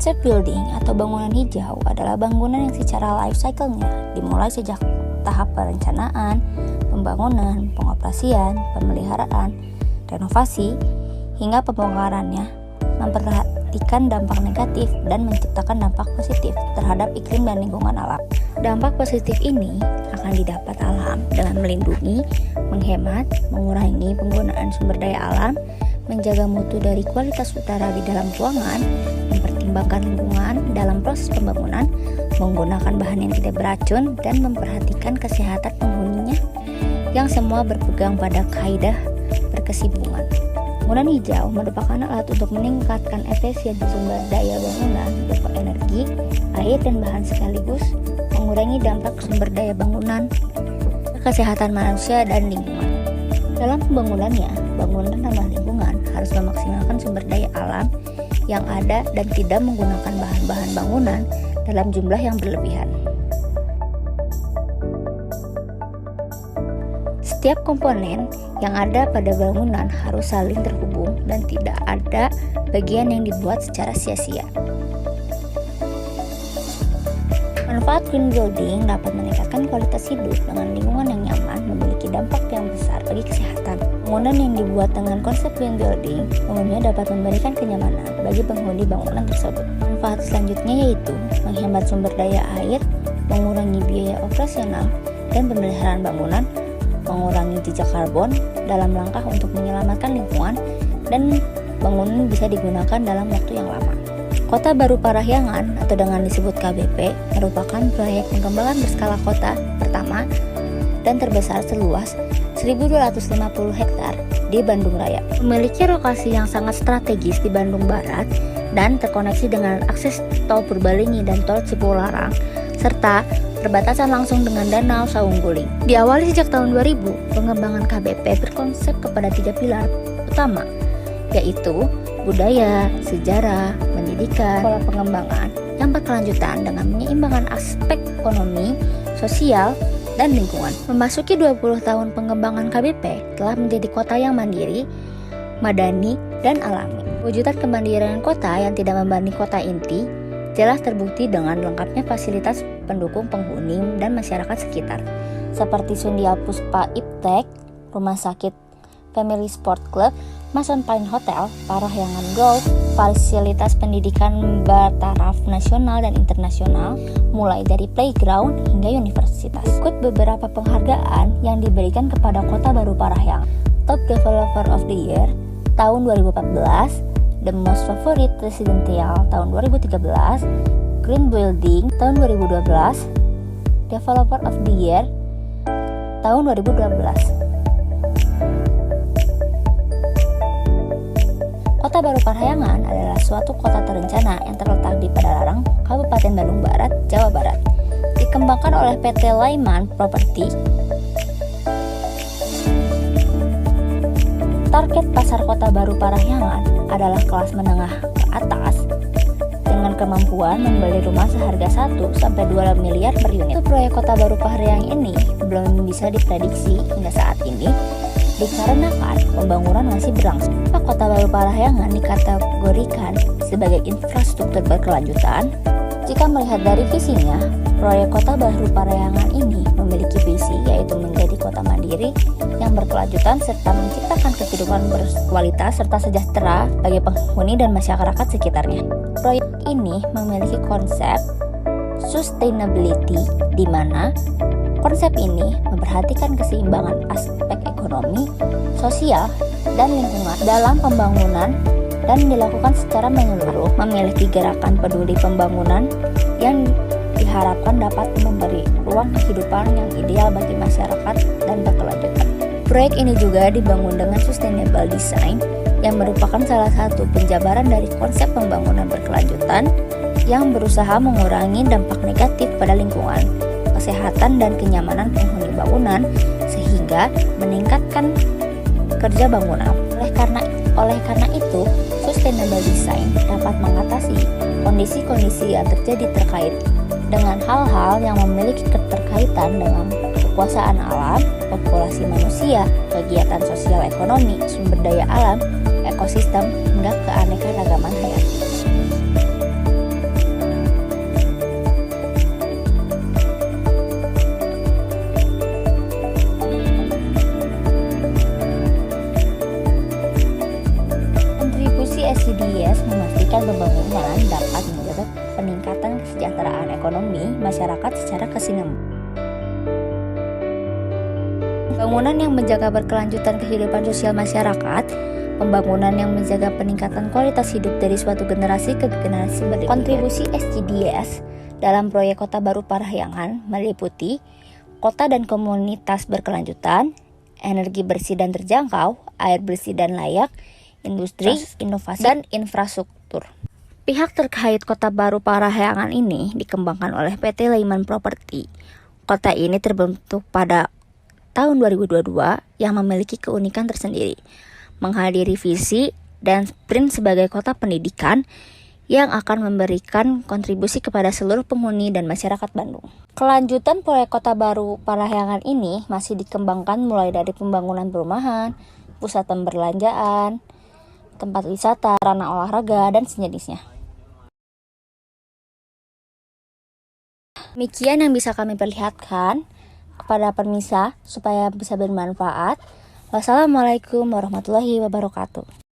Konsep building atau bangunan hijau adalah bangunan yang secara life cycle-nya dimulai sejak tahap perencanaan, pembangunan, pengoperasian, pemeliharaan, renovasi, hingga pembongkarannya, memperhatikan dampak negatif dan menciptakan dampak positif terhadap iklim dan lingkungan alam. Dampak positif ini akan didapat alam dengan melindungi, menghemat, mengurangi penggunaan sumber daya alam, menjaga mutu dari kualitas udara di dalam ruangan, mempertimbangkan lingkungan dalam proses pembangunan, menggunakan bahan yang tidak beracun, dan memperhatikan kesehatan penghuninya, yang semua berpegang pada kaidah berkesinambungan. Bangunan hijau merupakan alat untuk meningkatkan efisiensi sumber daya bangunan berupa energi, air, dan bahan sekaligus mengurangi dampak sumber daya bangunan, kesehatan manusia, dan lingkungan. Dalam pembangunannya, bangunan ramah lingkungan harus memaksimalkan sumber daya alam yang ada dan tidak menggunakan bahan-bahan bangunan dalam jumlah yang berlebihan. Setiap komponen yang ada pada bangunan harus saling terhubung dan tidak ada bagian yang dibuat secara sia-sia. Manfaat green building dapat meningkatkan kualitas hidup dengan lingkungan yang nyaman, memiliki dampak yang besar bagi kesehatan. Bangunan yang dibuat dengan konsep green building umumnya dapat memberikan kenyamanan bagi penghuni bangunan tersebut. Manfaat selanjutnya yaitu menghemat sumber daya air, mengurangi biaya operasional dan pemeliharaan bangunan, mengurangi jejak karbon dalam langkah untuk menyelamatkan lingkungan, dan bangunan bisa digunakan dalam waktu yang lama. Kota Baru Parahyangan atau dengan disebut KBP merupakan proyek pengembangan berskala kota pertama dan terbesar seluas 1.250 hektar di Bandung Raya. Memiliki lokasi yang sangat strategis di Bandung Barat dan terkoneksi dengan akses tol Purbalenyi dan tol Cipularang serta perbatasan langsung dengan Danau Saungguling. Diawali sejak tahun 2000, pengembangan KBP berkonsep kepada 3 pilar utama, yaitu budaya, sejarah, pendidikan, pola pengembangan yang berkelanjutan dengan menyeimbangkan aspek ekonomi, sosial, dan lingkungan. Memasuki 20 tahun pengembangan KBP telah menjadi kota yang mandiri, madani, dan alami. Wujudan kemandirian kota yang tidak membebani kota inti jelas terbukti dengan lengkapnya fasilitas pendukung penghuni dan masyarakat sekitar, seperti Sundial Puspa Iptek, Rumah Sakit Family Sport Club, Mason Pine Hotel, Parahyangan Golf, fasilitas pendidikan bertaraf nasional dan internasional, mulai dari playground hingga universitas. Ikut beberapa penghargaan yang diberikan kepada Kota Baru Parahyangan: Top Developer of the Year tahun 2014, The Most Favorite Residential tahun 2013, Green Building tahun 2012, Developer of the Year tahun 2012. Kota Baru Parahyangan adalah suatu kota terencana yang terletak di Padalarang, Kabupaten Bandung Barat, Jawa Barat. Dikembangkan oleh PT Laiman Property. Target pasar Kota Baru Parahyangan adalah kelas menengah ke atas dengan kemampuan membeli rumah seharga 1-2 miliar per unit. Proyek Kota Baru Parahyangan ini belum bisa diprediksi hingga saat ini dikarenakan pembangunan masih berlangsung. Kota Baru Parahyangan dikategorikan sebagai infrastruktur berkelanjutan. Jika melihat dari visinya, proyek Kota Baru Parahyangan ini memiliki visi yaitu menjadi kota mandiri yang berkelanjutan serta menciptakan kehidupan berkualitas serta sejahtera bagi penghuni dan masyarakat sekitarnya. Proyek ini memiliki konsep sustainability di mana konsep ini memperhatikan keseimbangan aspek ekonomi, sosial, dan lingkungan dalam pembangunan dan dilakukan secara menyeluruh, memiliki gerakan peduli pembangunan yang diharapkan dapat memberi ruang kehidupan yang ideal bagi masyarakat dan berkelanjutan. Proyek ini juga dibangun dengan sustainable design yang merupakan salah satu penjabaran dari konsep pembangunan berkelanjutan yang berusaha mengurangi dampak negatif pada lingkungan, kesehatan, dan kenyamanan penghuni bangunan sehingga meningkatkan kerja bangunan. Oleh karena itu, sustainable design dapat mengatasi kondisi-kondisi yang terjadi terkait dengan hal-hal yang memiliki keterkaitan dengan kekuasaan alam, populasi manusia, kegiatan sosial ekonomi, sumber daya alam, ekosistem, hingga keanekaragaman hayati. SDGs memastikan pembangunan dapat menjaga peningkatan kesejahteraan ekonomi masyarakat secara kesinambungan. Pembangunan yang menjaga berkelanjutan kehidupan sosial masyarakat, pembangunan yang menjaga peningkatan kualitas hidup dari suatu generasi ke generasi berikutnya. Kontribusi SDGs dalam proyek Kota Baru Parahyangan meliputi kota dan komunitas berkelanjutan, energi bersih dan terjangkau, air bersih dan layak, industri, inovasi, dan infrastruktur. Pihak terkait Kota Baru Parahyangan ini dikembangkan oleh PT Laiman Property. Kota ini terbentuk pada tahun 2022 yang memiliki keunikan tersendiri, menghadiri visi dan sprint sebagai kota pendidikan yang akan memberikan kontribusi kepada seluruh penghuni dan masyarakat Bandung. Kelanjutan proyek Kota Baru Parahyangan ini masih dikembangkan mulai dari pembangunan perumahan, pusat perbelanjaan, tempat wisata, sarana olahraga, dan sejenisnya. Demikian yang bisa kami perlihatkan kepada pemirsa supaya bisa bermanfaat. Wassalamualaikum warahmatullahi wabarakatuh.